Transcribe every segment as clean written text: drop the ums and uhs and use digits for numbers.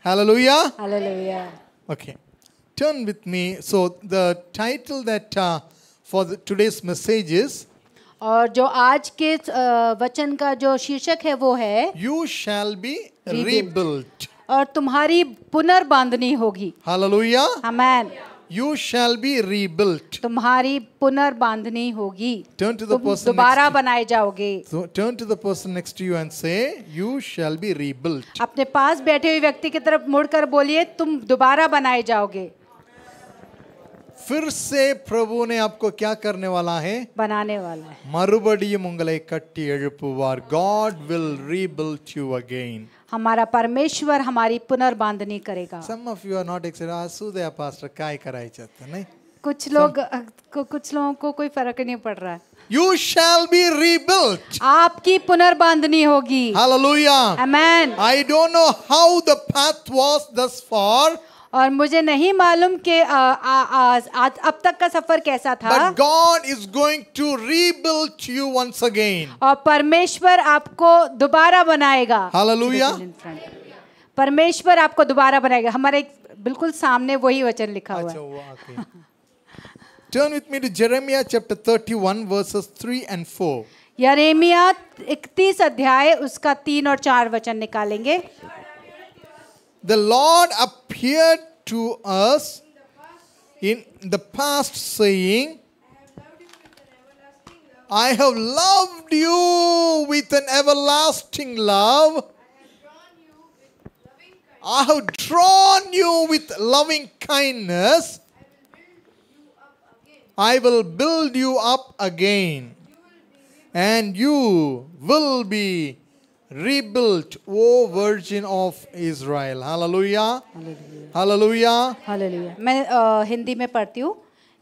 Hallelujah. Hallelujah. Okay. Turn with me. So the title that for today's message is और जो आज के वचन का जो शीर्षक है वो है You shall be Rebuilt. rebuilt. और तुम्हारी पुनर्बांधनी होगी। Hallelujah. Amen. You shall be rebuilt. तुम्हारी पुनर्बांधनी होगी। Turn to the तुम person दोबारा next to बनाए जाओगे। So turn to the person next to you and say, You shall be rebuilt. अपने पास बैठे हुए व्यक्ति की तरफ मुड़कर बोलिए, तुम दोबारा बनाए जाओगे। फिर से प्रभु ने आपको क्या करने वाला है? बनाने वाला है। மறுபடியும் உங்களை கட்டி எழுப்புவார். God will rebuild you again. हमारा परमेश्वर हमारी पुनर्बांधनी करेगा। Some of you are not excited. असू दे pastor काय करायचं नाही? कुछ लोगों को कोई फर्क नहीं पड़ रहा है। You shall be rebuilt. आपकी पुनर्बांधनी होगी। Hallelujah. Amen. I don't know how the path was thus far. और मुझे नहीं मालूम कि अब तक का सफर कैसा था। But God is going to rebuild you once again. और परमेश्वर आपको दोबारा बनाएगा। Hallelujah. परमेश्वर आपको दोबारा बनाएगा। हमारे बिल्कुल सामने वही वचन लिखा हुआ है। Okay. Turn with me to Jeremiah chapter 31 verses 3 and 4. Jeremiah 31 अध्याय उसका 3 और 4 वचन निकालेंगे। The Lord appeared to us in the past saying, I have loved you with an everlasting love. I have drawn you with loving kindness. I will build you up again. And you will be rebuilt, O Virgin of Israel. Hallelujah. Hallelujah. Hallelujah. मैं हिंदी में पढ़ती हूँ।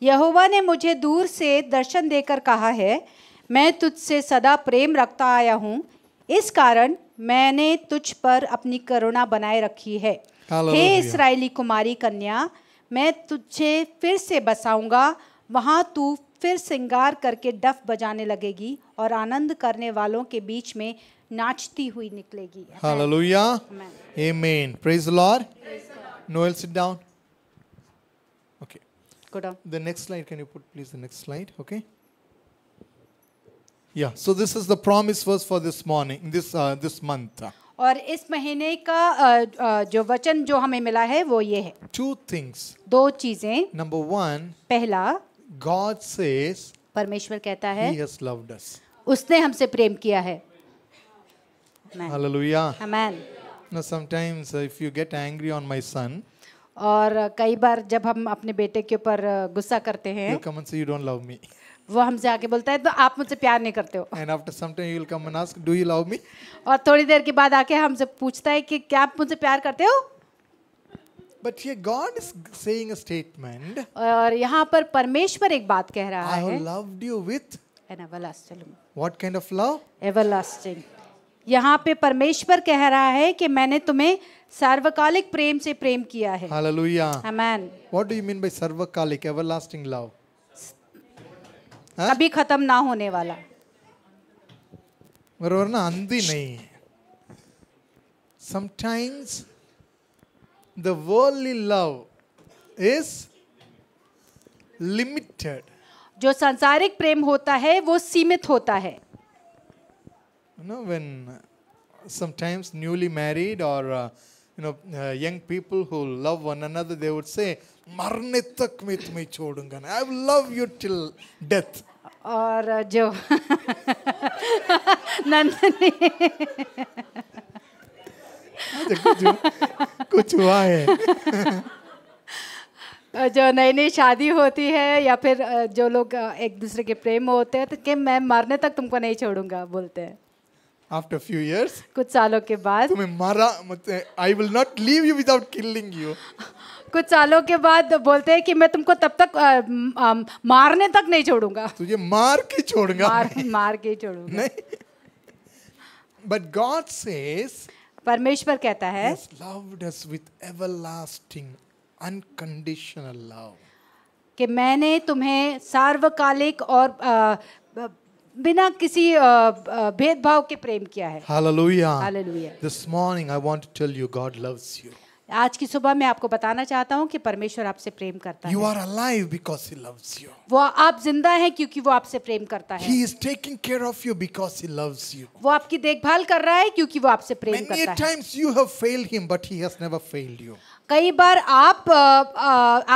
यहोवा ने मुझे दूर से दर्शन देकर कहा है, मैं तुझसे सदा प्रेम रखता आया हूँ, इस कारण मैंने तुझ पर अपनी करुणा बनाए रखी है। हे इस्राएली कुमारी कन्या, मैं तुझे फिर से बसाऊंगा, वहाँ तू फिर श्रृंगार करके डफ बजाने लगेगी और आनंद करने वालों के बीच में नाचती हुई निकलेगी। Hallelujah. Amen. Praise the Lord. Noel, sit down. Okay. Go down. The next slide, can you put please the next slide? Okay. Yeah. So this is the promise verse for this morning, this month. और इस महीने का जो वचन जो हमें मिला है वो ये है। Two things. दो चीजें। Number one, पहला, God says परमेश्वर कहता है He has loved us. उसने हमसे प्रेम किया है। Hallelujah. Amen. Now sometimes if you get angry on my son, और कई बार जब हम अपने बेटे के ऊपर गुस्सा करते हैं, he'll come and say you don't love me. वो हमसे आके बोलता है तो आप मुझसे प्यार नहीं करते हो। And after some time he will come and ask, do you love me? और थोड़ी देर के बाद आके हमसे पूछता है कि क्या आप मुझसे प्यार करते हो? But here God is saying a statement. और यहाँ पर परमेश्वर एक बात कह रहा I है। have loved you with An everlasting. what kind of love? Everlasting. यहाँ पे परमेश्वर कह रहा है कि मैंने तुम्हें सार्वकालिक प्रेम से प्रेम किया है। Hallelujah. Amen. What do you mean by sarvakalik, everlasting love? कभी खत्म ना होने वाला। बरोबर ना, अंधी नहीं है. Sometimes the worldly love is limited. जो सांसारिक प्रेम होता है वो सीमित होता है। You know, when sometimes newly married or young people who love one another, they would say, "मरने तक मैं तुम्हें छोड़ूंगा ना." I will love you till death. और जो नंदनी कुछ हुआ है. जो नई नई शादी होती है या फिर जो लोग एक दूसरे के प्रेम में होते हैं तो कि मैं मरने तक तुमको नहीं छोड़ूंगा बोलते हैं। After a few years, कुछ सालों के बाद तुम्हें मारा मत, I will not leave you without killing you. कुछ सालों के बाद बोलते हैं कि मैं तुमको तब तक मारने तक नहीं छोड़ूंगा। तुझे मार के छोड़ूंगा मार के छोड़ूंगा नहीं. But God says, परमेश्वर कहता है, He has loved us with everlasting, unconditional love. कि मैंने तुम्हें सार्वकालिक और बिना किसी भेदभाव के प्रेम किया है। Hallelujah. Hallelujah. This morning I want to tell you God loves you. आज की सुबह मैं आपको बताना चाहता हूँ कि परमेश्वर आपसे प्रेम करता You है। are alive because He loves you. वो आप जिंदा हैं क्योंकि वो आपसे प्रेम करता है। He is taking care of you because He loves you. वो आपकी देखभाल कर रहा है क्योंकि वो आपसे प्रेम Many करता है। times you have failed Him, but He has never failed you. कई बार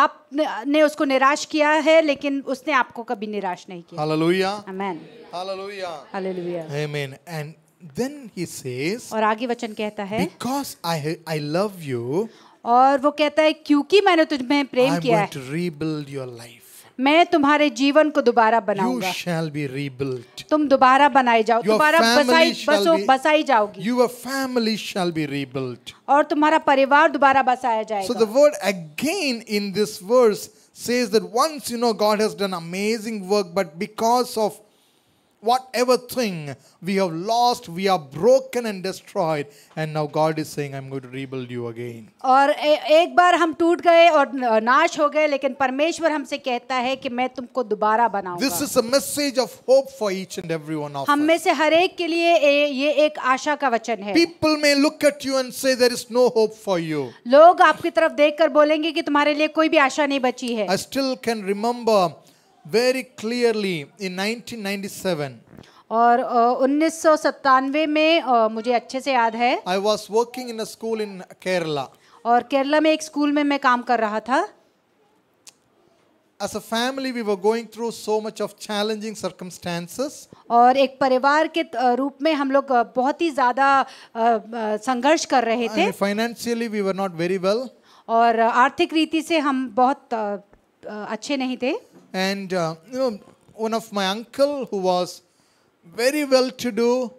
आपने उसको निराश किया है, लेकिन उसने आपको कभी निराश नहीं किया। Hallelujah. Amen, Hallelujah. Hallelujah. Amen. And then He says, और आगे वचन कहता है, because I love you, और वो कहता है क्योंकि मैंने तुझमें प्रेम I'm किया going है, to rebuild your life. मैं तुम्हारे जीवन को दोबारा You बनाऊंगा। shall be rebuilt. तुम दोबारा बनाए जाओ, Your दोबारा family shall be- बसाई जाओगी, Your family shall be rebuilt. और तुम्हारा परिवार दोबारा बसाया So जाएगा। the word again in this verse says that once God has done amazing work, but because of whatever thing we have lost, we are broken and destroyed, and now God is saying, I'm going to rebuild you again. और एक बार हम टूट गए और नाश हो गए, लेकिन परमेश्वर हमसे कहता है कि मैं तुमको दोबारा This बनाऊंगा। is a message of hope for each and every one of हम में us. से हर एक के लिए ये एक आशा का वचन है। People may look at you and say there is no hope for you. लोग आपकी तरफ देखकर बोलेंगे कि तुम्हारे लिए कोई भी आशा नहीं बची है। I still can remember very clearly in 1997. और 1997 में मुझे अच्छे से याद है, I was working in a school in Kerala. और केरला में एक स्कूल में मैं काम कर रहा था। As a family, we were going through so much of challenging circumstances. और एक परिवार के रूप में हम लोग बहुत ही ज़्यादा संघर्ष कर रहे थे, And financially, we were not very well. और आर्थिक रीति से हम बहुत अच्छे नहीं थे। And one of my uncle who was very well to do,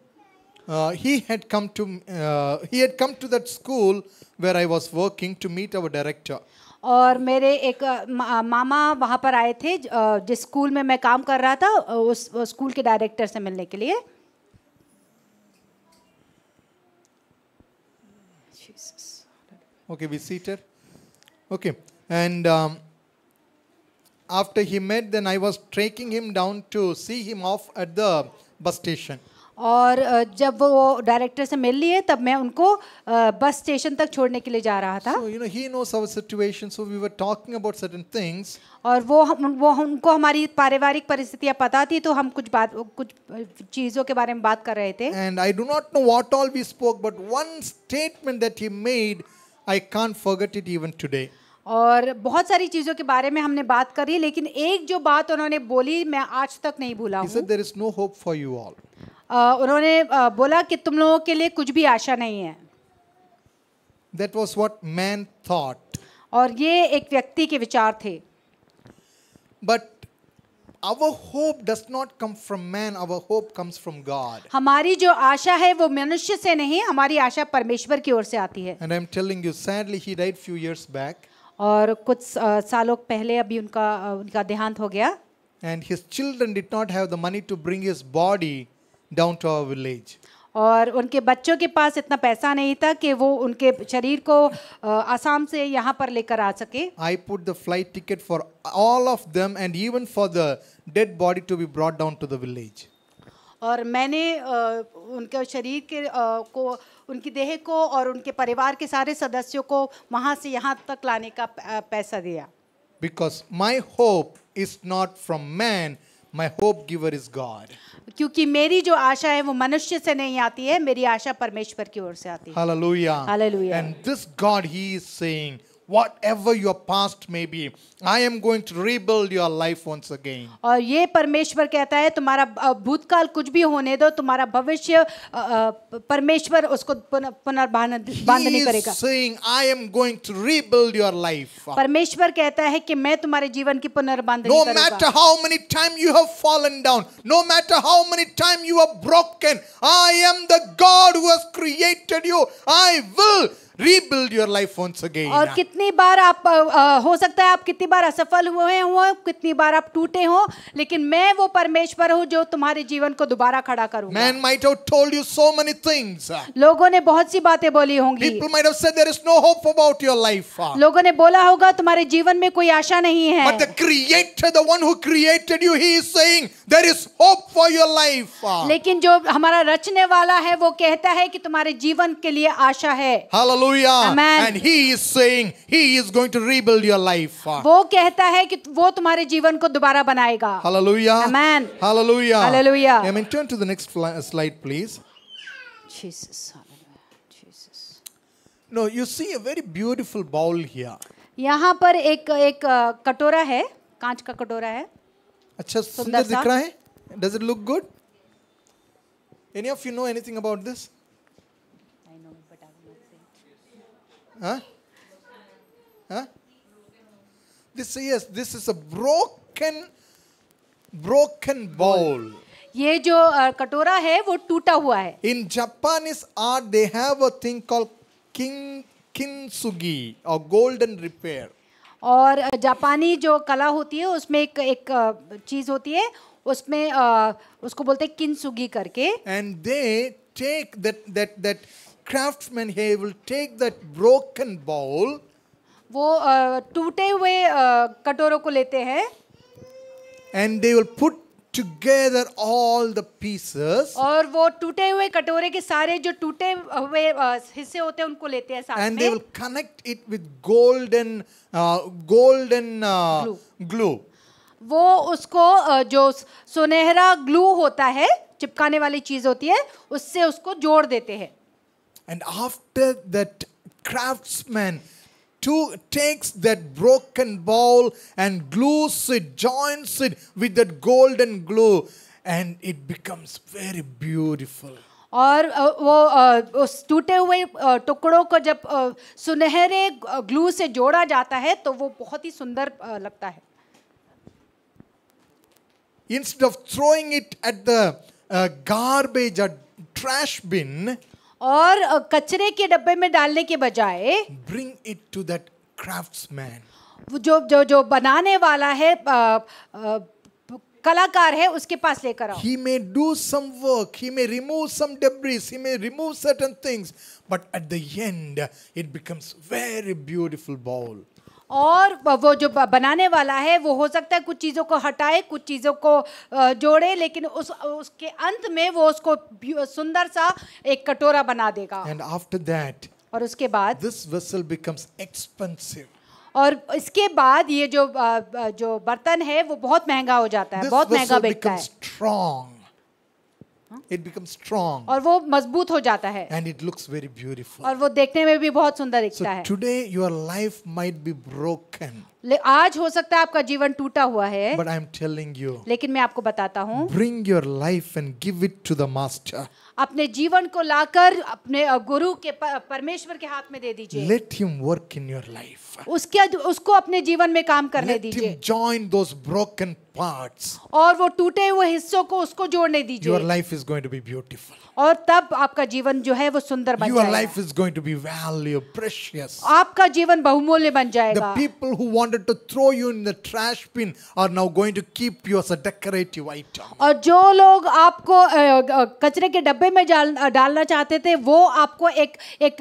he had come to that school where I was working to meet our director. और मेरे एक मामा वहाँ पर आए थे, जिस स्कूल में मैं काम कर रहा था, उस स्कूल के डायरेक्टर से मिलने के लिए। Okay, be seated. Okay, and after he met, then I was taking him down to see him off at the bus station. और जब वो डायरेक्टर से मिल लिए, तब मैं उनको बस स्टेशन तक छोड़ने के लिए जा रहा था। So he knows our situation, so we were talking about certain things. और वो उनको हमारी पारिवारिक परिस्थितियाँ पता थी, तो हम कुछ चीज़ों के बारे में बात कर रहे थे। And I do not know what all we spoke, but one statement that he made, I can't forget it even today. और बहुत सारी चीज़ों के बारे में हमने बात करी, लेकिन एक जो बात उन्होंने बोली मैं आज तक नहीं भूला He हूँ। said, there is no hope for you all. उन्होंने बोला कि तुम लोगों के लिए कुछ भी आशा नहीं है। That was what man thought. और ये एक व्यक्ति के विचार थे। But our hope does not come from man, our hope comes from God. हमारी जो आशा है वो मनुष्य से नहीं, हमारी आशा परमेश्वर की ओर से आती है। And I'm telling you, sadly, he died few years back. और कुछ सालों पहले अभी उनका देहांत हो गया। And his children did not have the money to bring his body down to our village. और उनके बच्चों के पास इतना पैसा नहीं था कि वो उनके शरीर को आसाम से यहाँ पर लेकर आ सके। I put the flight ticket for all of them and even for the dead body to be brought down to the village. और मैंने उनके शरीर के को, उनकी देह को और उनके परिवार के सारे सदस्यों को वहाँ से यहाँ तक लाने का पैसा दिया। Because my hope is not from man, my hope giver is God. क्योंकि मेरी जो आशा है वो मनुष्य से नहीं आती है, मेरी आशा परमेश्वर की ओर से आती है। Hallelujah. Hallelujah. And this God, he is saying, whatever your past may be, I am going to rebuild your life once again. और ये परमेश्वर कहता है तुम्हारा भूतकाल कुछ भी होने दो, तुम्हारा भविष्य परमेश्वर उसको पुनर्बांधनी He करेगा। is saying, I am going to rebuild your life. परमेश्वर कहता है कि मैं तुम्हारे जीवन की पुनर्बांधनी No करूंगा। matter how many times you have fallen down, no matter how many times you are broken, I am the God who has created you. I will rebuild your life once again. और कितनी बार आप हो सकता है आप कितनी बार असफल हुए हो, कितनी बार आप टूटे हो, लेकिन मैं वो परमेश्वर हूँ जो तुम्हारे जीवन को दोबारा खड़ा करूंगा। Man might have told you so many things. लोगों ने बहुत सी बातें बोली होंगी। People might have said there is no hope about your life. लोगों ने बोला होगा तुम्हारे जीवन में कोई आशा नहीं है। But the creator, the one who created you, he is saying there is hope for your life. लेकिन जो हमारा रचने वाला है वो कहता है कि तुम्हारे जीवन के लिए आशा है। Hallelujah. Hallelujah. Amen. And He is saying He is going to rebuild your life. वो कहता है कि वो तुम्हारे जीवन को दोबारा बनाएगा. Hallelujah. Amen. Hallelujah. Hallelujah. Amen. Turn to the next slide, please. Jesus. Hallelujah. Jesus. No, you see a very beautiful bowl here. यहाँ पर एक कटोरा है, कांच का कटोरा है. अच्छा सुंदर दिख रहा है? Does it look good? Any of you know anything about this? I know, but I will not say. Huh? Huh? This is a broken bowl. ये जो कटोरा है वो टूटा हुआ है. In Japanese art, they have a thing called kintsugi or golden repair. और जापानी जो कला होती है उसमें एक चीज होती है, उसमें उसको बोलते हैं किंसुगी करके. And they take that craftsman here will take that broken bowl. वो टूटे हुए कटोरों को लेते हैं. And they will put together all the pieces. और वो टूटे हुए कटोरे के सारे जो टूटे हुए हिस्से होते हैं उनको लेते हैं साथ And में. they will connect it with golden glue. वो उसको जो सुनहरा ग्लू होता है, चिपकाने वाली चीज होती है, उससे उसको जोड़ देते हैं. And after that, craftsman takes that broken bowl and glues it, joins it with that golden glue, and it becomes very beautiful. और वो उस टूटे हुए टुकड़ों को जब सुनहरे ग्लू से जोड़ा जाता है तो वो बहुत ही सुंदर लगता है. Instead of throwing it at the garbage or trash bin, और कचरे के डब्बे में डालने के बजाय bring it to that craftsman. जो बनाने वाला है, कलाकार है, उसके पास लेकर आओ. He may do some work, he may remove some debris, he may remove certain things, but at the end it becomes very beautiful bowl. और वो जो बनाने वाला है वो हो सकता है कुछ चीज़ों को हटाए, कुछ चीज़ों को जोड़े, लेकिन उसके अंत में वो उसको सुंदर सा एक कटोरा बना देगा. And after that, और उसके बाद this vessel becomes expensive. और इसके बाद ये जो बर्तन है वो बहुत महंगा हो जाता है, This बहुत महंगा vessel बिकता है. becomes strong. It becomes strong. और वो मजबूत हो जाता है. And it looks very beautiful. और वो देखने में भी बहुत सुंदर So दिखता है. today your life might be broken, आज हो सकता है आपका जीवन टूटा हुआ है, but I am telling you, लेकिन मैं आपको बताता हूँ, bring your life and give it to the master. अपने जीवन को लाकर अपने गुरु के परमेश्वर के हाथ में दे दीजिए. Let him work in your life. उसको अपने जीवन में काम करने Let दीजिए. him join those broken parts. और वो टूटे हुए हिस्सों को उसको जोड़ने Your दीजिए. life is going to be beautiful. और तब आपका जीवन जो है वो सुंदर बन Your जाएगा. life is going to be valuable, precious. आपका जीवन बहुमूल्य बन The जाएगा. people who wanted to throw you in the trash bin are now going to keep you as a decorative item. और जो लोग आपको कचरे के डब्बे में डालना चाहते थे, वो आपको एक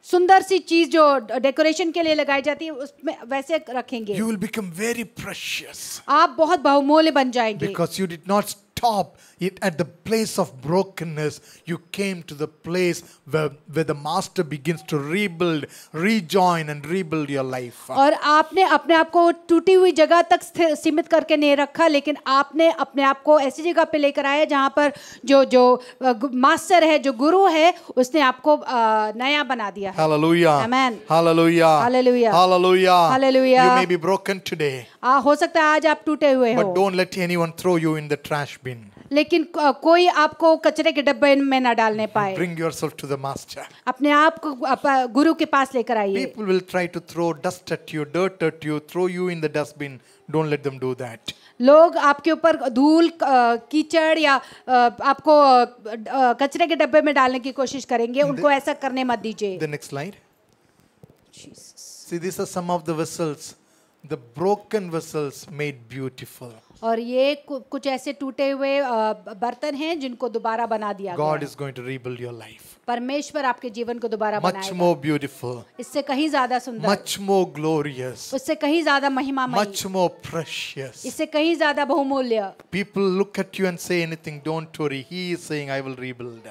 सुंदर सी चीज जो डेकोरेशन के लिए लगाई जाती है उसमें वैसे रखेंगे. You will become very precious आप बहुत बहुमूल्य बन जाएंगे. because you did not stop it at the place of brokenness. You came to the place where the master begins to rebuild, rejoin and rebuild your life. और आपने अपने आप को टूटी हुई जगह तक सीमित करके नहीं रखा, लेकिन आपने अपने आप को ऐसी जगह पे लेकर आया जहाँ पर जो मास्टर है, जो गुरु है, उसने आपको नया बना दिया है. Hallelujah. Amen. Hallelujah. Hallelujah. Hallelujah. Hallelujah. You may be broken today, हो सकता है आज आप टूटे हुए हो, but don't let anyone throw you in the trash bin. लेकिन कोई आपको कचरे के डब्बे में ना डालने पाए. Bring yourself to the master. अपने आप को गुरु के पास लेकर आइए. People will try to throw dust at you, dirt at you, throw you in the dustbin. Don't let them do that. लोग आपके ऊपर धूल, कीचड़ या आपको कचरे के डब्बे में डालने की कोशिश करेंगे, उनको ऐसा करने मत दीजिए. The next slide. See, these are some of the vessels, the broken vessels made beautiful. और ये कुछ ऐसे टूटे हुए बर्तन हैं जिनको दोबारा बना दिया गया. God is going to rebuild your life. परमेश्वर आपके जीवन को दोबारा Much बनाएगा. more beautiful, इससे कहीं ज्यादा सुंदर, much more glorious, उससे कहीं ज्यादा महिमामय, much more precious. इससे कहीं ज्यादा बहुमूल्य. People look at you and say anything, don't worry. He is saying, I will rebuild.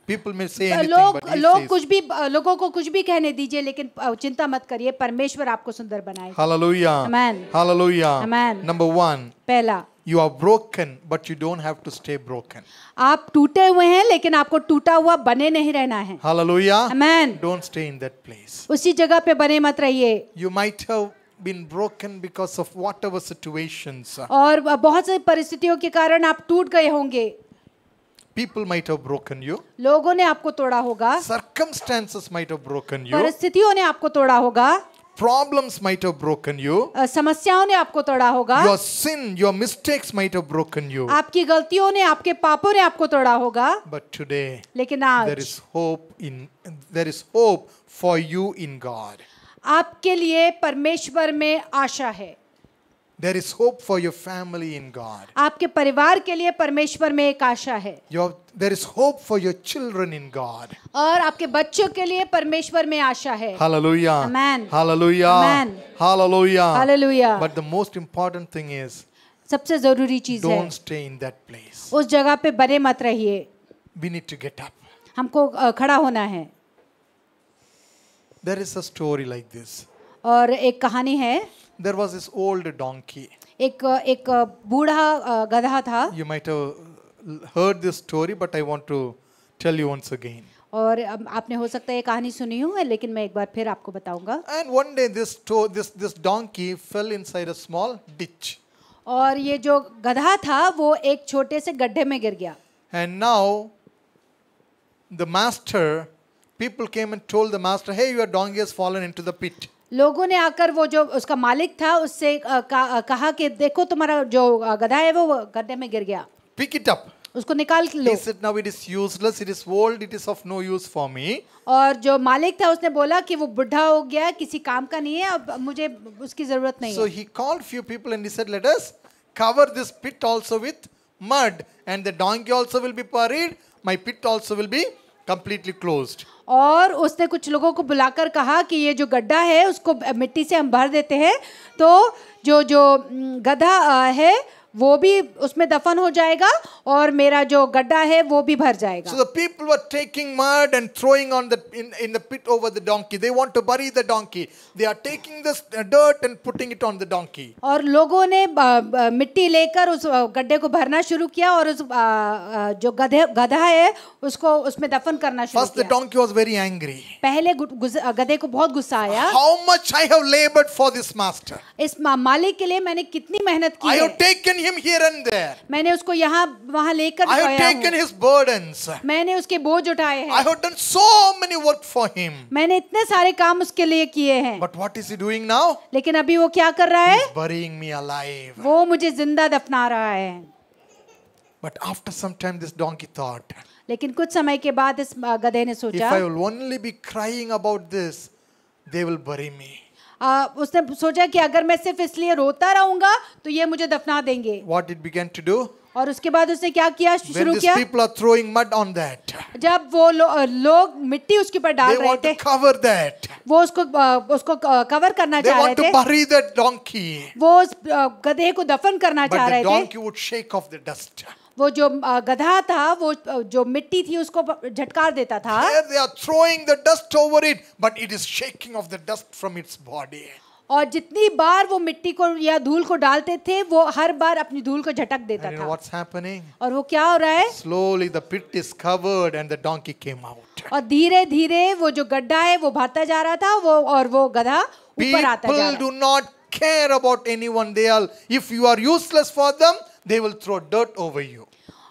People may say anything, लोग but he लोग says, कुछ भी लोगों को कुछ भी कहने दीजिए, लेकिन चिंता मत करिए, परमेश्वर आपको सुंदर बनाएगा। hallelujah. Amen. Hallelujah. Amen. Number one, पहला, you are broken, but you don't have to stay broken. आप टूटे हुए हैं लेकिन आपको टूटा हुआ बने नहीं रहना है। Hallelujah. Amen. Don't stay in that place. उसी जगह पे बने मत रहिए। You might have been broken because of whatever situations. और बहुत सारी परिस्थितियों के कारण आप टूट गए होंगे। People might have broken you. लोगों ने आपको तोड़ा होगा, Circumstances might have broken you. परिस्थितियों ने आपको तोड़ा होगा, Problems might have broken you. समस्याओं ने आपको तोड़ा होगा, Your sin, your mistakes might have broken you. आपकी गलतियों ने, आपके पापों ने आपको तोड़ा होगा। But today, लेकिन there आज is hope for you in God. आपके लिए परमेश्वर में आशा है। There is hope for your family in God. आपके परिवार के लिए परमेश्वर में एक आशा है, There is hope for your children in God. और आपके बच्चों के लिए परमेश्वर में आशा है। Hallelujah. Amen. Hallelujah. Amen. Hallelujah. Hallelujah. But the most important thing is, सबसे जरूरी चीज है, don't stay in that place. उस जगह पे बने मत रहिए। We need to get up. हमको खड़ा होना है। There is a story like this. और एक कहानी है, There was this old donkey. एक बूढ़ा गधा था, You might have heard this story, but I want to tell you once again. और आपने हो सकता है ये कहानी सुनी हो, लेकिन मैं एक बार फिर आपको बताऊंगा। And one day this donkey fell inside a small ditch. और ये जो गधा था वो एक छोटे से गड्ढे में गिर गया। And now the master, people came and told the master, hey, your donkey has fallen into the pit. लोगों ने आकर, वो जो उसका मालिक था उससे कहा कि देखो तुम्हारा जो गधा है वो गड्ढे में गिर गया, Pick it up. उसको निकाल लो। He said, now it is useless, it is old, it is of no use for me. और जो मालिक था उसने बोला कि वो बुढ़ा हो गया, किसी काम का नहीं है, अब मुझे उसकी जरूरत नहीं So है। he called few people and he said, let us cover this pit also with mud, and the donkey also will be buried, my pit also will be completely closed. और उसने कुछ लोगों को बुलाकर कहा कि ये जो गड्ढा है उसको मिट्टी से हम भर देते हैं, तो जो गधा है वो भी उसमें दफन हो जाएगा और मेरा जो गड्ढा है वो भी भर जाएगा। So the people were taking mud and throwing on in the pit over the donkey. They want to bury the donkey. They are taking this dirt and putting it on the donkey. और लोगों ने मिट्टी लेकर उस गड्ढे को भरना शुरू किया और उस जो गधा है उसको उसमें दफन करना शुरू First the किया। donkey was very angry. पहले गधे को बहुत गुस्सा आया, How much I have labored for this master. इस मालिक के लिए मैंने कितनी मेहनत की I है, have taken him here and there. मैंने उसको यहाँ वहाँ लेकर I have गया taken हूँ, his burdens. मैंने उसके बोझ उठाए I हैं, have done so many work for him. मैंने इतने सारे काम उसके लिए किए हैं, But what is he doing now? लेकिन अभी वो क्या कर रहा है? He's burying me alive. वो मुझे जिंदा दफना रहा है। But after some time this donkey thought, लेकिन कुछ समय के बाद इस गधे ने if सोचा, I will only be crying about this, they will bury me. उसने सोचा कि अगर मैं सिर्फ इसलिए रोता रहूंगा तो ये मुझे दफना देंगे। What it began to do? और उसके बाद उसने क्या किया, When शुरू these किया, people are throwing mud on that, जब वो लोग मिट्टी उसके ऊपर they डाल रहे want to थे, cover that. वो उसको कवर करना They चाह रहे want to थे, bury that donkey. वो उस गधे को दफन करना But चाह the रहे थे। donkey would shake off the dust. वो जो गधा था वो जो मिट्टी थी उसको झटकार देता था। Here they are throwing the dust over it, but it is shaking off the dust from its body. और जितनी बार वो मिट्टी को या धूल को डालते थे वो हर बार अपनी धूल को झटक देता And you know था। what's happening? और वो क्या हो रहा है, Slowly the pit is covered and the donkey came out. और धीरे धीरे वो जो गड्ढा है वो भरता जा रहा था, वो गधा ऊपर आता जा People रहा। do not care about anyone. If you are useless for them, they will throw dirt over you.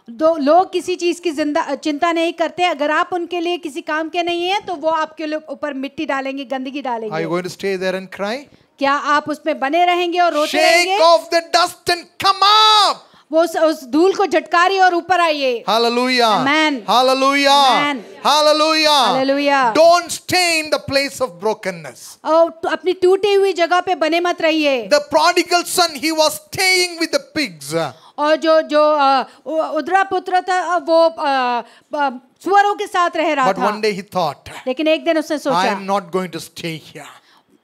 लोग किसी चीज की चिंता नहीं करते, अगर आप उनके लिए किसी काम के नहीं है तो वो आपके ऊपर मिट्टी डालेंगे, गंदगी Are you डालेंगे। going to stay there and cry? क्या आप उसमें बने रहेंगे और रोते Shake रहेंगे? off the dust and come up. वो उस धूल को झटकारिए और ऊपर आइए। Hallelujah. Amen. Hallelujah. Amen. Hallelujah. Hallelujah. Don't stay in the place of brokenness. और अपनी टूटी हुई जगह पे बने मत रहिए। The prodigal son, he was staying with the pigs. और जो उधरा पुत्र था वो सुअरों के साथ रह रहा But था, one day he thought, लेकिन एक दिन उसने I सोचा am not going to stay here.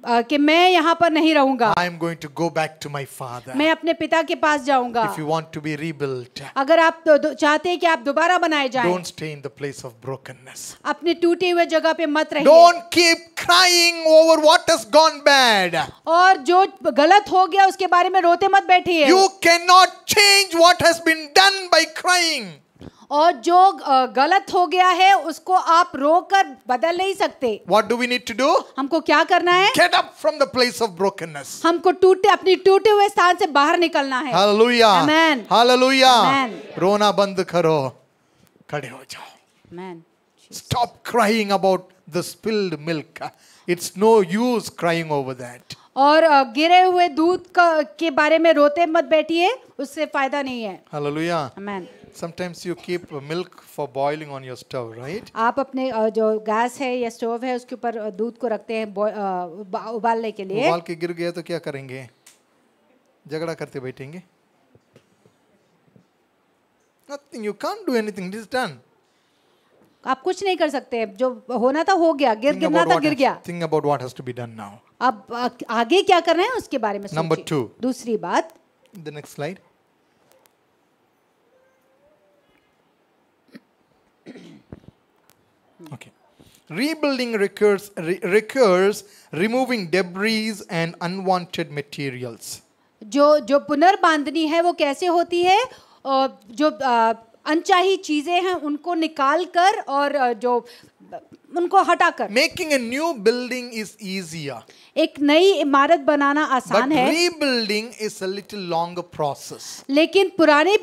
कि मैं यहाँ पर नहीं रहूंगा, I am going to go back to my father. मैं अपने पिता के पास जाऊंगा। If you want to be rebuilt, अगर आप चाहते हैं कि आप दोबारा बनाए जाएं, don't stay in the place of brokenness. अपने टूटे हुए जगह पे मत रहिए। Don't keep crying over what has gone bad. और जो गलत हो गया उसके बारे में रोते मत बैठिए। You cannot change what has been done by crying. और जो गलत हो गया है उसको आप रोकर बदल नहीं सकते। What do we need to do? हमको क्या करना है? Get up from the place of brokenness. हमको अपनी टूटे हुए स्थान से बाहर निकलना है। Hallelujah. Amen. Hallelujah. Amen. रोना बंद करो, खड़े हो जाओ। Amen. Stop crying about the spilled milk. It's no use crying over that. और गिरे हुए दूध के बारे में रोते मत बैठिए, उससे फायदा नहीं है। Hallelujah. Amen. Sometimes you keep milk for boiling on your stove, right? आप अपने जो गैस है या स्टोव है उसके ऊपर दूध को रखते हैं उबालने के लिए। उबाल के गिर गया तो क्या करेंगे? झगड़ा करते बैठेंगे? Nothing. You can't do anything. It is done. आप कुछ नहीं कर सकते, जो होना था हो गया, गिरना था गिर गया। Think about what has to be done now. अब आगे क्या करना है उसके बारे में सोचिए। Number 2. दूसरी बात, The next slide. Okay. Rebuilding requires removing debris and unwanted materials. जो पुनर्बांधनी है वो कैसे होती है? जो अनचाही चीजें हैं उनको निकाल कर और जो उनको हटाकर। Making a new building is easier. एक नई इमारत बनाना आसान But है, rebuilding is a little longer process. लेकिन पुरानी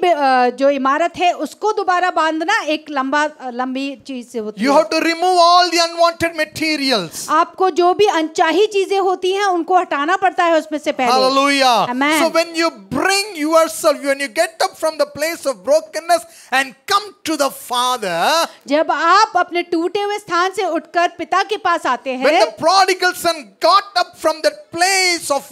जो इमारत है उसको दोबारा बांधना एक लंबी चीज से होती You है। have to remove all the unwanted materials. आपको जो भी अनचाही चीजें होती हैं उनको हटाना पड़ता है उसमें से पहले। Hallelujah. Amen. So when you bring yourself, when you get up from the place of brokenness and come to the Father, जब आप अपने टूटे हुए स्थान से उठकर पिता के पास आते when हैं, the prodigal son got up from that place of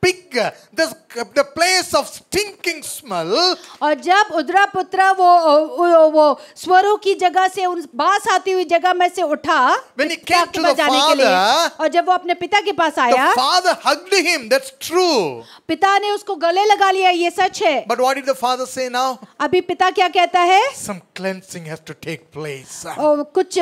pig, the place of stinking smell, और जब उद्रा पुत्रा वो स्वरों की जगह से उन बास आती हुई जगह में से उठा when he पिता came के to पास the जाने के लिए, Father, और जब वो अपने पिता के पास आया, the Father hugged him. That's true. पिता ने उसको गले लगा लिया, ये सच है। But what did the Father say now? अभी पिता क्या कहता है? Some cleansing has to take place. कुछ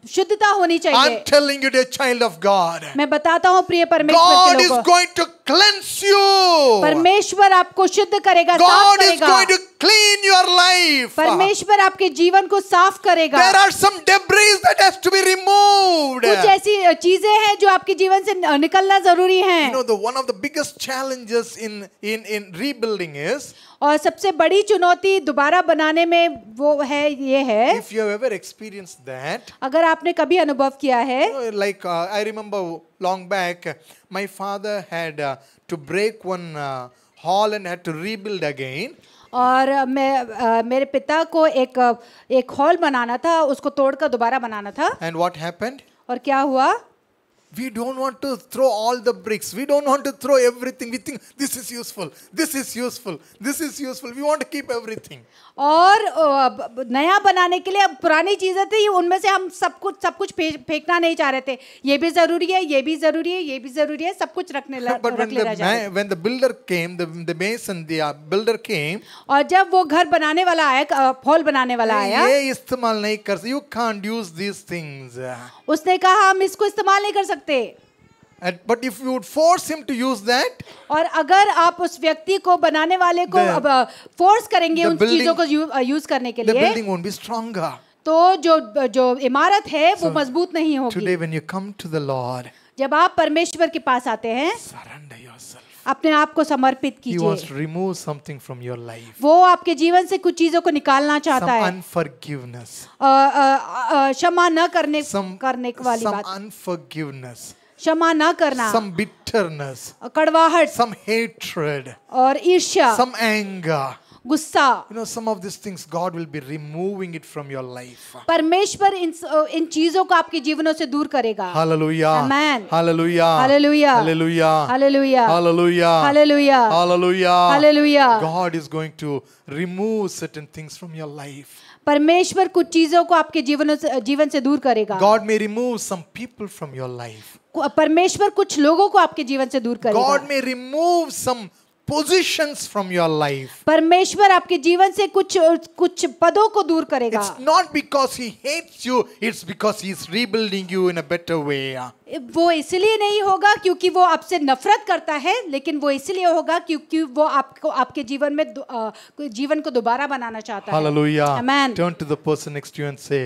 शुद्धता होनी चाहिए। I'm telling you, dear child of God, मैं बताता हूँ प्रिय परमेश्वर God के is लोगों, going to cleanse you. परमेश्वर आपको शुद्ध करेगा, साफ God is करेगा। going to clean your life. परमेश्वर आपके जीवन को साफ करेगा। There are some debris that has to be removed. कुछ ऐसी चीजें हैं जो आपके जीवन से निकलना जरूरी हैं। You know, one of the biggest challenges in rebuilding is, और सबसे बड़ी चुनौती दोबारा बनाने में वो है, ये है, if you have ever experienced that, अगर आपने कभी अनुभव किया है, you know, like I remember long back, my father had to break one hall and had to rebuild again. और मेरे पिता को एक हॉल बनाना था, उसको तोड़कर दोबारा बनाना था। And what happened? और क्या हुआ? We don't want to throw all the bricks. We don't want to throw everything. We think this is useful. This is useful. This is useful. We want to keep everything. और नया बनाने के लिए अब पुरानी चीजें थी, उनमें से हम सब कुछ फेंकना नहीं चाह रहे थे। ये भी जरूरी है, ये भी जरूरी है, ये भी जरूरी है, सब कुछ रख लेना चाह रहे थे। When the builder came, the mason, the builder came, और जब वो घर बनाने वाला आया, हॉल बनाने वाला आया, ये इस्तेमाल नहीं कर सकते. You can't use these things. उसने कहा हम इसको इस्तेमाल नहीं कर सकते। But if you would force him to use that, और अगर आप उस व्यक्ति को, बनाने वाले को अब फोर्स करेंगे उन चीजों को यूज करने के the लिए, building won't be stronger. तो जो इमारत है वो मजबूत नहीं होगी। Today when you come to the Lord, जब आप परमेश्वर के पास आते हैं, surrender yourself. अपने आप को समर्पित He wants कीजिए। to remove something from your life. वो आपके जीवन से कुछ चीजों को निकालना चाहता Some है। unforgiveness. क्षमा न करने Some वाली बात, unforgiveness. क्षमा न करना, Some bitterness. कड़वाहट, Some hatred. और ईर्ष्या, Some anger. गुस्सा, You know, some of these things God will be removing it from your life. परमेश्वर इन चीजों को आपके जीवनों से दूर करेगा। Hallelujah. Amen. Hallelujah. Hallelujah. Hallelujah. Hallelujah, Hallelujah. Hallelujah, Hallelujah. Hallelujah. God is going to remove certain things from your life. परमेश्वर कुछ चीजों को आपके जीवन से दूर करेगा। God may remove some people from your life. परमेश्वर कुछ लोगों को आपके जीवन से दूर करेगा। God may remove some positions from your life. परमेश्वर आपके जीवन से कुछ पदों को दूर करेगा। It's not because he hates you, it's because he is rebuilding you in a better way. वो इसलिए नहीं होगा क्योंकि वो आपसे नफरत करता है, लेकिन वो इसलिए होगा क्योंकि वो आपको आपके जीवन में जीवन को दोबारा बनाना चाहता है। Hallelujah. Amen. Turn to the person next to you and say,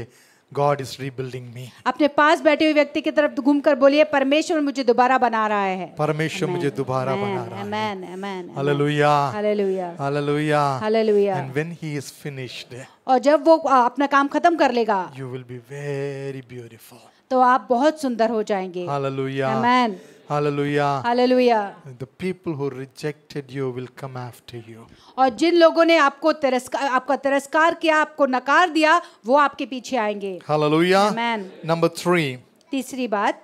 God is rebuilding me. अपने पास बैठे हुए व्यक्ति की तरफ घूमकर बोलिए, परमेश्वर मुझे दोबारा बना रहा है। परमेश्वर मुझे दोबारा बना रहा है। Amen. Amen. Hallelujah. Hallelujah. Hallelujah. Hallelujah. And when he is finished, और जब वो अपना काम खत्म कर लेगा, you will be very beautiful. तो आप बहुत सुंदर हो जाएंगे। Hallelujah. Amen. Hallelujah. Hallelujah. The people who rejected you will come after you. और जिन लोगों ने आपका तिरस्कार किया, आपको नकार दिया, वो आपके पीछे आएंगे। Hallelujah. Amen. Number 3. तीसरी बात,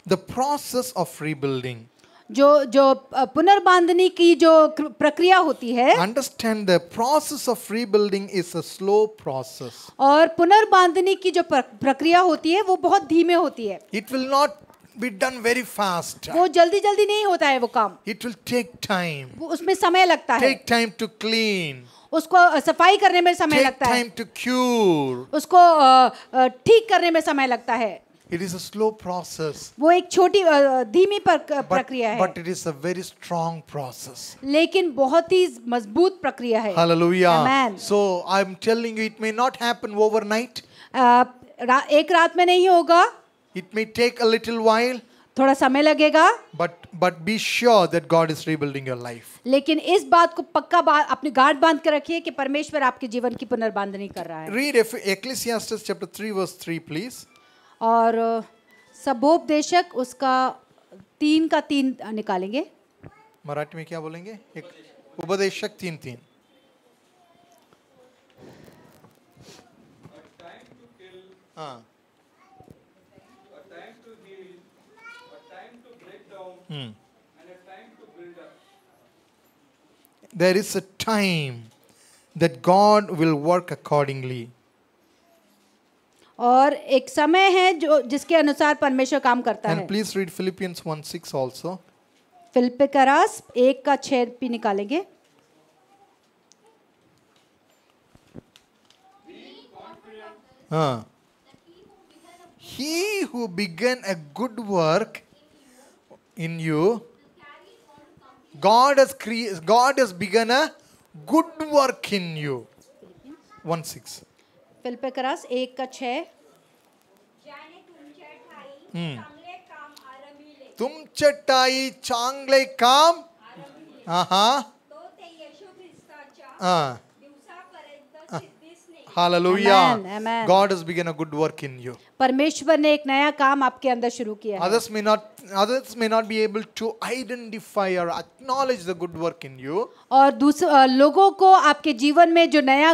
The process of rebuilding. जो पुनर्बांधनी की जो प्रक्रिया होती है, Understand the process of rebuilding is a slow process. और पुनर्बांधनी की जो प्रक्रिया होती है वो बहुत धीमे होती है। It will not be done very fast. वो जल्दी जल्दी नहीं होता है वो काम, It will take time. वो उसमें समय लगता है। Take time to clean. उसको सफाई करने में समय Take लगता है, time to cure. उसको ठीक करने में समय लगता है। It is a slow process. वो एक छोटी धीमी प्रक्रिया है, But it is a very strong process. लेकिन बहुत ही मजबूत प्रक्रिया है। Hallelujah. Amen. So I'm telling you, it may not happen overnight. एक रात में नहीं होगा, It may take a little while. थोड़ा समय लगेगा, But be sure that God is rebuilding your life. लेकिन इस बात को पक्का अपनी गांठ बांध कर रखिए कि परमेश्वर आपके जीवन की पुनर्बांधनी कर रहा है। Read Ecclesiastes chapter 3 verse 3 please. और सबोपदेशक उसका 3:3 निकालेंगे। मराठी में क्या बोलेंगे? एक उपदेशक 3:3. हाँ. There is a time that God will work accordingly. और एक समय है जो जिसके अनुसार परमेश्वर काम करता है। And please read Philippians 1:6 also. फिलिप्पिकरास 1:6 भी निकालेंगे। He who began a good work in you, God has begun a good work in you. 1:6. फिलिप्पिकरास 1:6। तुमच्याटाई चांगले काम Hallelujah. Amen, amen. God has begun a good work in you. परमेश्वर ने एक नया काम आपके अंदर शुरू किया है। Others may not be able to identify or acknowledge the good work in you. और दूसरे लोगों को आपके जीवन में जो नया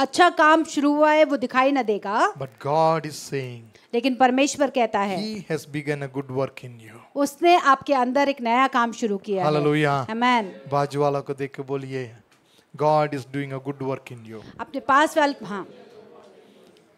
अच्छा काम शुरू हुआ है वो दिखाई न देगा, But God is saying, लेकिन परमेश्वर कहता है He has begun a good work in you. उसने आपके अंदर एक नया काम शुरू किया है। Hallelujah. Amen. बाजू वाला को देख के बोलिए, God is doing a good work in you. अपने पास वाले, हाँ,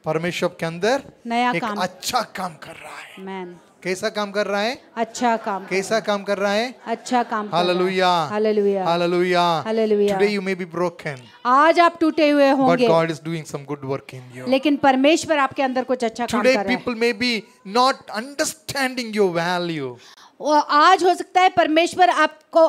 परमेश्वर के अंदर नया एक काम। अच्छा काम कर रहा है। Amen. कैसा काम कर रहा है? अच्छा काम। कैसा काम कर रहा है? अच्छा काम। Hallelujah. Hallelujah. Hallelujah. Hallelujah. Today you may be broken, आज आप टूटे हुए but होंगे, God is doing some good work in you. लेकिन परमेश्वर आपके अंदर कुछ अच्छा काम Today कर रहा है। people may be not understanding your value, आज हो सकता है परमेश्वर आपको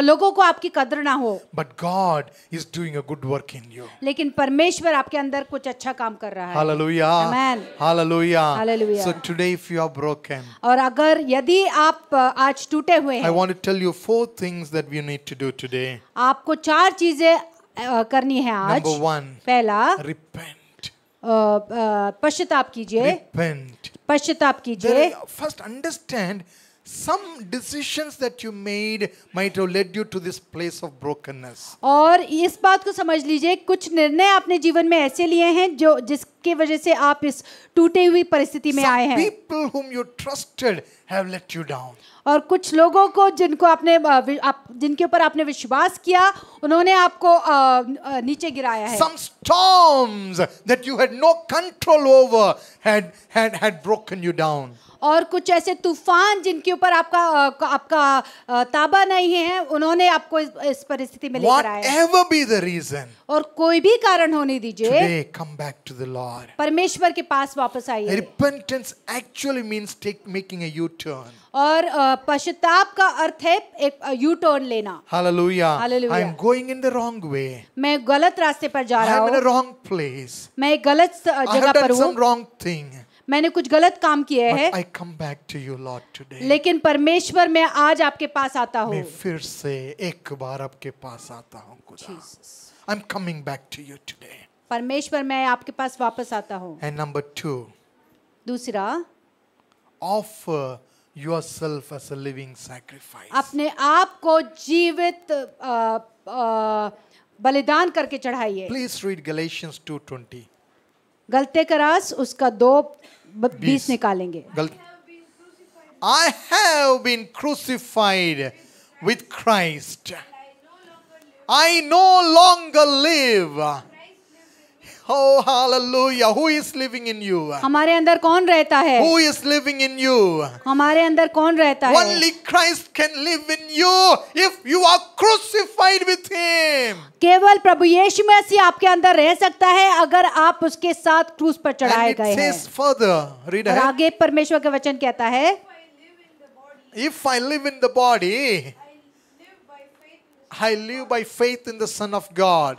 लोगों को आपकी कदर ना हो, but God is doing a good work in you. लेकिन परमेश्वर आपके अंदर कुछ अच्छा काम कर रहा है। Hallelujah. Amen. Hallelujah. Hallelujah. So today if you are broken, और अगर यदि आप आज टूटे हुए I हैं, want to tell you 4 things that we need to do today. आपको 4 चीजें करनी है आज। Number 1, पहला, repent. पश्चाताप कीजिए। Repent. पश्चाताप कीजिए। First understand, some decisions that you made might have led you to this place of brokenness. और इस बात को समझ लीजिए, कुछ निर्णय आपने जीवन में ऐसे लिए हैं जो जिसके वजह से आप इस टूटे हुई परिस्थिति में आए Some हैं, people whom you trusted have let you down. और कुछ लोगों को जिनको जिनके ऊपर आपने विश्वास किया, उन्होंने आपको नीचे गिराया है। Some storms that you had no control over had broken you down. और कुछ ऐसे तूफान जिनके ऊपर आपका ताबा नहीं है, उन्होंने आपको इस परिस्थिति में लेकर आया है। Whatever be the reason, और कोई भी कारण होने दीजिए, today come back to the Lord. परमेश्वर के पास वापस आइए। Repentance actually means making a U-turn. और पश्चाताप का अर्थ है एक यू टर्न लेना। Hallelujah. Hallelujah. I am going in the wrong way. मैं गलत रास्ते पर जा I रहा am in a हूँ, wrong place. मैं एक गलत I जगह have पर done some हूँ, wrong thing. मैंने कुछ गलत काम किए हैं, But I come back to you, Lord, today. लेकिन परमेश्वर मैं आज आपके पास आता हूँ। मैं फिर से एक बार आपके पास आता हूँ खुदा। I'm coming back to you today. परमेश्वर मैं आपके पास वापस आता हूँ। And number 2, दूसरा, offer yourself as a living sacrifice. अपने आप को जीवित बलिदान करके चढ़ाइए। Please read Galatians 2:20. गलते का रास उसका 2:20 निकालेंगे। I have been crucified with Christ. I no longer live. Oh, hallelujah. Who is living in you? हमारे अंदर कौन रहता है? Who is living in you? हमारे अंदर कौन रहता है? Only Christ can live in you if you are crucified with Him. केवल प्रभु यीशु मसीह आपके अंदर रह सकता है अगर आप उसके साथ क्रूस पर चढ़ाए And गए it हैं। says further, read और ahead. आगे परमेश्वर का वचन कहता है, If I live in the body, I live by faith in the Son of God,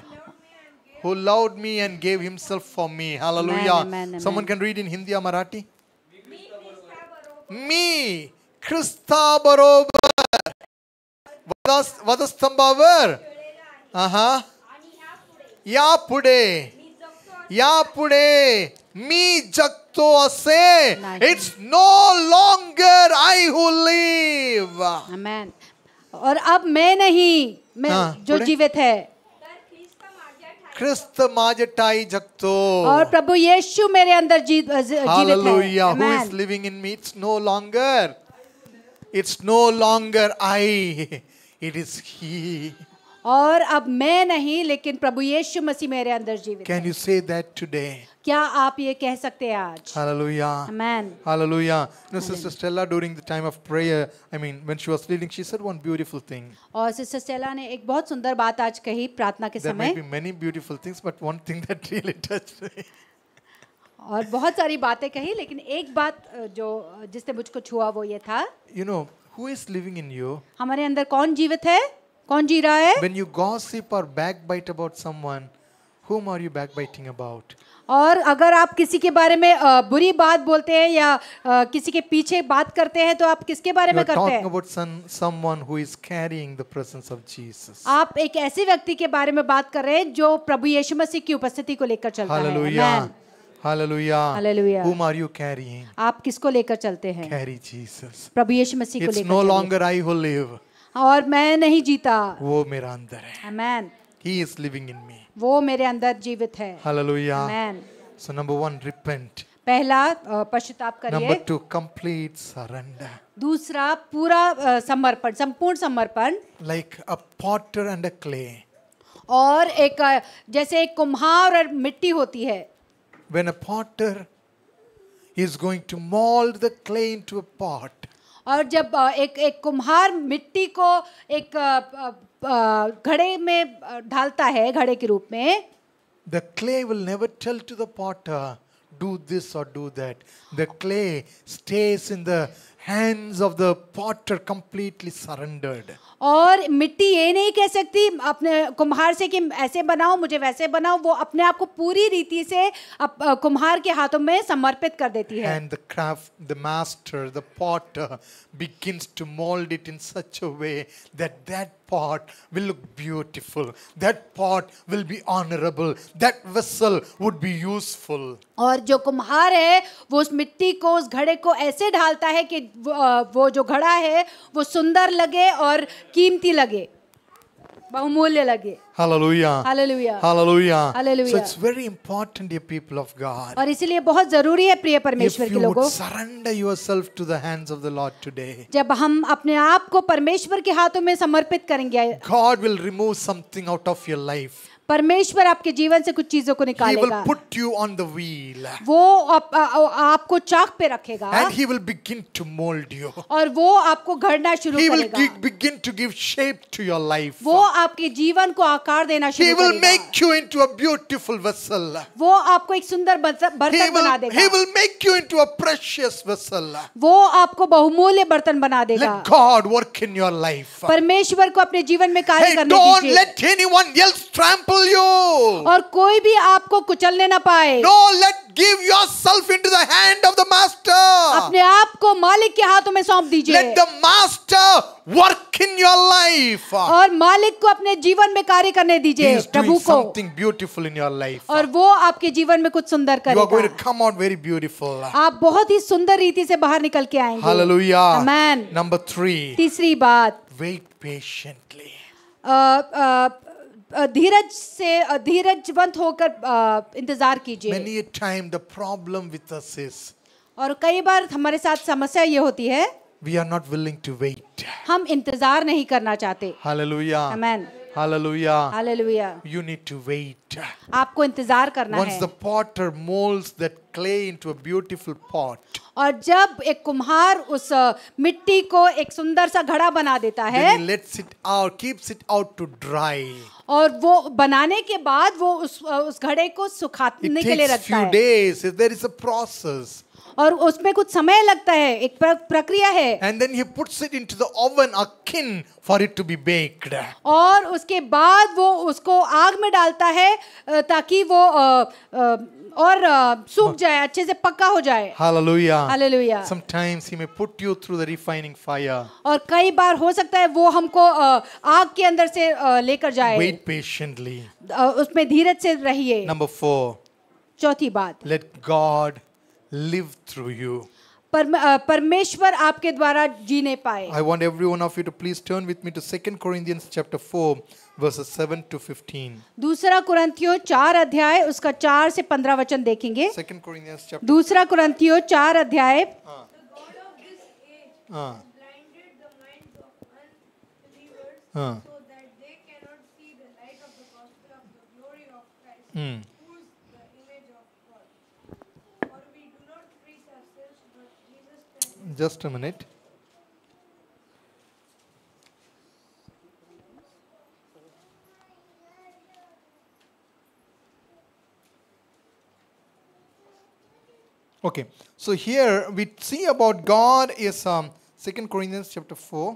who loved me and gave Himself for me. Hallelujah. Amen, amen. Someone can read in Hindi or Marathi? Me, Krista barobar. Vadasthambavar. या पुढे मी जगतो असे. It's no longer I who live. आमेन। और अब मैं नहीं, मैं जो जीवित है, ख्रिस्त माझ्याठायी जगतो. और प्रभु यीशु मेरे अंदर जीवित है। Hallelujah. Who Amen. is living in me? It's no longer I. It is He. और अब मैं नहीं, लेकिन प्रभु यीशु मसीह मेरे अंदर जीवित Can है। you say that today? क्या आप ये कह सकते हैं आज? Hallelujah. Amen. Hallelujah. You know, Sister Stella, during the time of prayer, when she was leading, she said one beautiful thing. और सिस्टर स्टेला ने एक बहुत सुंदर बात आज कही प्रार्थना के There may समय। be many beautiful things, but one thing that really touched me. और बहुत सारी बातें कही, लेकिन एक बात जिसने मुझको छुआ वो ये था, You know, who is living in you? हमारे अंदर कौन जीवित है, कौन जी रहा है? When you gossip or backbite about someone, whom are you backbiting about? और अगर आप किसी के बारे में बुरी बात बोलते हैं या किसी के पीछे बात करते हैं, तो आप किसके बारे You में are करते talking हैं? about someone who is carrying the presence of Jesus. आप एक ऐसे व्यक्ति के बारे में बात कर रहे हैं जो प्रभु यीशु मसीह की उपस्थिति को लेकर चलता है। Hallelujah. Amen. Hallelujah. Hallelujah. Whom are you carrying? आप किसको लेकर चलते हैं? Carry Jesus. प्रभु यीशु मसीह को It's लेकर no चलिए। longer I who live. और मैं नहीं जीता, वो मेरा अंदर है. Amen. He is living in me. वो मेरे अंदर जीवित है। Hallelujah. Amen. So number 1, repent. पहला पश्चाताप Number करिए। 2, complete surrender. दूसरा पूरा समर्पण, संपूर्ण समर्पण। Like a potter and a clay. और एक जैसे एक कुम्हार और मिट्टी होती है। When a potter is going to mold the clay into a pot, और जब एक कुम्हार मिट्टी को एक घड़े में ढालता है, घड़े के रूप में, the clay will never tell to the potter, do this or do that. The clay stays in the hands of the potter completely surrendered. और मिट्टी ये नहीं कह सकती अपने कुम्हार से कि ऐसे बनाओ, मुझे वैसे बनाओ। वो अपने आप को पूरी रीति से कुम्हार के हाथों में समर्पित कर देती है। And the master, the potter begins to mold it in such a way that pot will look beautiful. That pot will be honorable. That vessel would be useful. और जो कुम्हार है वो उस मिट्टी को, उस घड़े को ऐसे ढालता है कि वो जो घड़ा है वो सुंदर लगे और कीमती लगे। बहुमूल्य लगे। Hallelujah. Hallelujah. Hallelujah. Hallelujah. So it's very important, dear people of God. और इसीलिए बहुत जरूरी है प्रिय If परमेश्वर के you would लोगों, surrender yourself to the hands of the Lord today, जब हम अपने आप को परमेश्वर के हाथों में समर्पित करेंगे, God will remove something out of your life. परमेश्वर आपके जीवन से कुछ चीजों को He will निकालेगा। put you on the wheel वो आपको चाक पे रखेगा and He will begin to mold you. और वो आपको गढ़ना शुरू He will करेगा। begin to give shape to your life. वो आपके जीवन को आकार देना He शुरू will करेगा। make you into a beautiful vessel. वो आपको एक सुंदर बर्तन बना He देगा। will make you into a precious vessel. वो आपको बहुमूल्य बर्तन बना देगा। Let God work in your life. परमेश्वर को अपने जीवन में कार्य Hey, करने don't दीजिए let anyone else trample you. और कोई भी आपको कुचलने ना पाए। No, give yourself into the hand of the master. अपने आप को मालिक के हाथों में सौंप दीजिए Let the master work in your life. और मालिक को अपने जीवन में कार्य करने He दीजिए, is प्रभु doing को, something beautiful in your life. और वो आपके जीवन में कुछ सुंदर You are going to करेगा। come out very beautiful. आप बहुत ही सुंदर रीति से बाहर निकल के आएंगे। Hallelujah. Amen. Number 3. तीसरी बात, Wait patiently. धीरजवंत होकर इंतजार कीजिए। Many a time the problem with us is और कई बार हमारे साथ समस्या ये होती है, we are not willing to wait. हम इंतजार नहीं करना चाहते। Hallelujah. Amen. Hallelujah. Hallelujah. You need to wait. आपको इंतजार करना Once है। the potter molds that clay into a beautiful pot, और जब एक कुम्हार उस मिट्टी को एक सुंदर सा घड़ा बना देता है then he lets it out, keeps it out to dry. और वो बनाने के बाद वो उस घड़े को It सुखाने के लिए takes रखता few है days. There is a process. और उसमें कुछ समय लगता है, एक प्रक्रिया है। And then he puts it into the oven, a kiln, for it to be baked. और उसके बाद वो उसको आग में डालता है ताकि वो और सूख जाए, अच्छे से पक्का हो जाए। Hallelujah. Hallelujah. Sometimes he may put you through the refining fire. और कई बार हो सकता है वो हमको आग के अंदर से लेकर जाए। Wait patiently. उसमें धीरज से रहिए। Number 4. चौथी बात, Let God live through you. परमेश्वर आपके द्वारा जीने पाए। I want every one of you to please turn with me to 2 Corinthians chapter 4 verses 7 to 15. दूसरा कुरिन्थियों 4 अध्याय उसका 4 से 15 वचन देखेंगे। 2 Corinthians chapter दूसरा कुरिन्थियों 4 अध्याय blinded the minds of unbelievers so that they cannot see the light of the gospel of the glory of Christ, who is the image of God. For we do not preach ourselves, but Jesus Christ. Just a minute. Okay, so here we see about God is 2 Corinthians chapter 4.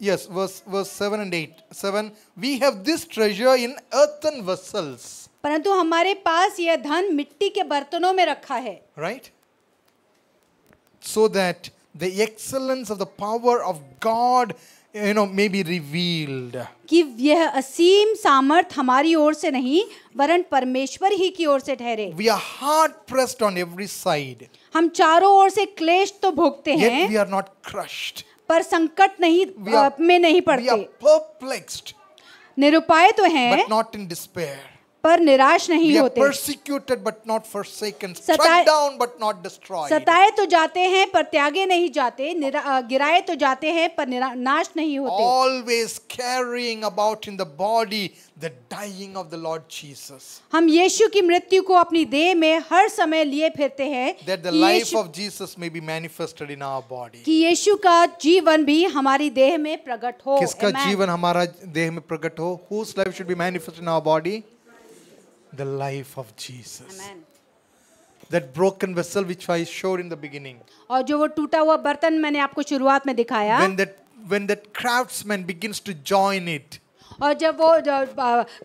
Yes, verse 7 and 8. 7, we have this treasure in earthen vessels. परंतु हमारे पास यह धन मिट्टी के बर्तनों में रखा है, Right? So that the excellence of the power of God, may be revealed. कि यह असीम सामर्थ हमारी ओर से नहीं वरन परमेश्वर ही की ओर से ठहरे। We are hard pressed on every side, हम चारों ओर से क्लेश तो भोगते yet हैं we are not crushed. पर संकट नहीं We are- में नहीं We are पड़ते। perplexed, निरुपाय तो हैं but not in despair. पर निराश नहीं We are होते। persecuted, but not forsaken. सताए- Struck down, but not destroyed. सताए तो जाते हैं पर त्यागे नहीं जाते, गिराए तो जाते हैं पर नाश नहीं होते। Always carrying about in the body the dying of the Lord Jesus. हम यीशु की मृत्यु को अपनी देह में हर समय लिए फिरते हैं That the कि life Yeshu- of Jesus may be manifested in our body. कि यीशु का जीवन भी हमारी देह में प्रकट हो। किसका Amen. जीवन हमारा देह में प्रकट हो? Whose life should be manifested in our body? The life of Jesus. Amen. That broken vessel which I showed in the beginning. और जो वो टूटा हुआ बर्तन मैंने आपको शुरुआत में दिखाया, When that craftsman begins to join it, और जब वो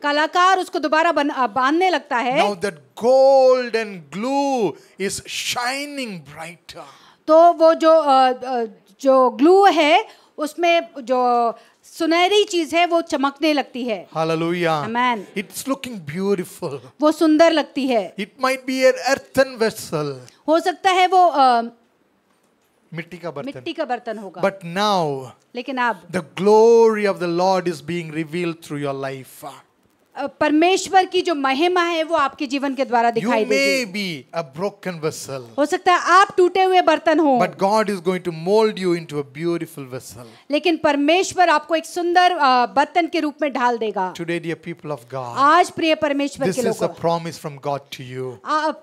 कलाकार उसको दोबारा बांधने लगता है, now that gold and glue is shining brighter. तो वो जो ग्लू है उसमें जो सुनहरी चीज है वो चमकने लगती है। Hallelujah. Amen. It's looking beautiful. वो सुंदर लगती है। It might be an earthen vessel. हो सकता है वो मिट्टी का बर्तन. मिट्टी का बर्तन होगा. But now लेकिन अब the glory of the Lord is being revealed through your life. परमेश्वर की जो महिमा है वो आपके जीवन के द्वारा You दिखाई may देगी. be a broken vessel, हो सकता है आप टूटे हुए बर्तन हो, but God is going to mold you into a beautiful vessel. लेकिन परमेश्वर आपको एक सुंदर बर्तन के रूप में ढाल देगा. Today, dear people of God, आज प्रिय परमेश्वर this के is a लोगों, promise from God to you.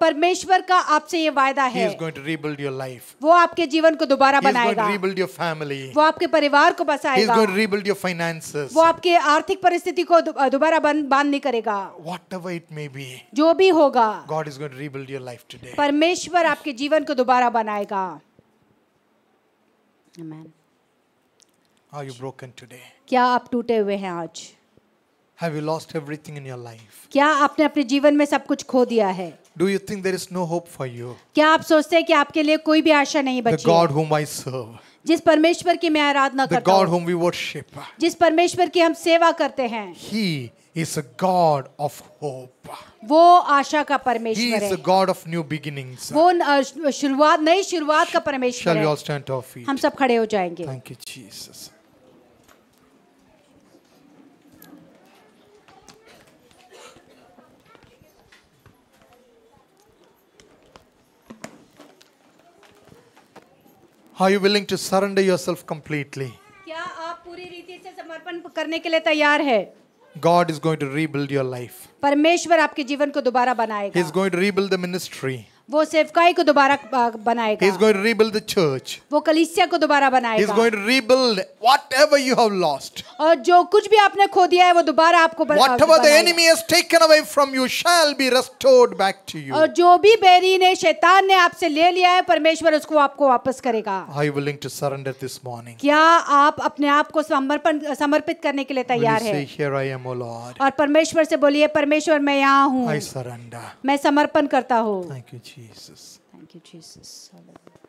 परमेश्वर का आपसे ये वायदा He है, is going to rebuild your life. वो आपके जीवन को दोबारा He is going to बनाएगा, rebuild your family. वो आपके परिवार को He is बसाएगा, going to rebuild your finances. वो आपके आर्थिक परिस्थिति को दोबारा बांध करेगा. Whatever it may be, जो भी होगा, God is going to rebuild your life today. परमेश्वर आपके जीवन को दोबारा बनाएगा. Amen. Are you broken today? क्या आप टूटे हुए हैं आज? Have you lost everything in your life? क्या आपने अपने जीवन में सब कुछ खो दिया है? Do you think there is no hope for you? क्या आप सोचते हैं कि आपके लिए कोई भी आशा नहीं The बची है? God whom I serve, जिस परमेश्वर की मैं आराधना the करता God हूँ, whom we worship, जिस परमेश्वर की हम सेवा करते हैं, He is a God of hope. वो आशा का He परमेश्वर is है. a God of new beginnings. वो नई शुरुआत का परमेश्वर Shall we है. all stand to our feet? हम सब खड़े हो जाएंगे. Thank you, Jesus. Are you willing to surrender yourself completely? क्या आप पूरी रीति से समर्पण करने के लिए तैयार है? God is going to rebuild your life. परमेश्वर आपके जीवन को दोबारा He is बनाएगा. going to rebuild the ministry. वो सेवकाई को दोबारा He is बनाएगा. going to rebuild the church. वो कलीसिया को दोबारा He is बनाएगा. going to rebuild whatever you have lost. और जो कुछ भी आपने खो दिया है वो दोबारा आपको Whatever the बनाएगा. enemy has taken away from you shall be restored back to you. और जो भी बैरी ने, शैतान ने आपसे ले लिया है, परमेश्वर उसको आपको वापस करेगा. Are you willing to surrender this morning? क्या आप अपने आप को समर्पित करने के लिए Will you तैयार say, है? Here I am, O Lord. और परमेश्वर से बोलिए, परमेश्वर मैं यहाँ हूँ, I surrender. मैं समर्पण करता हूँ. Thank you, Jesus. Thank you, Jesus.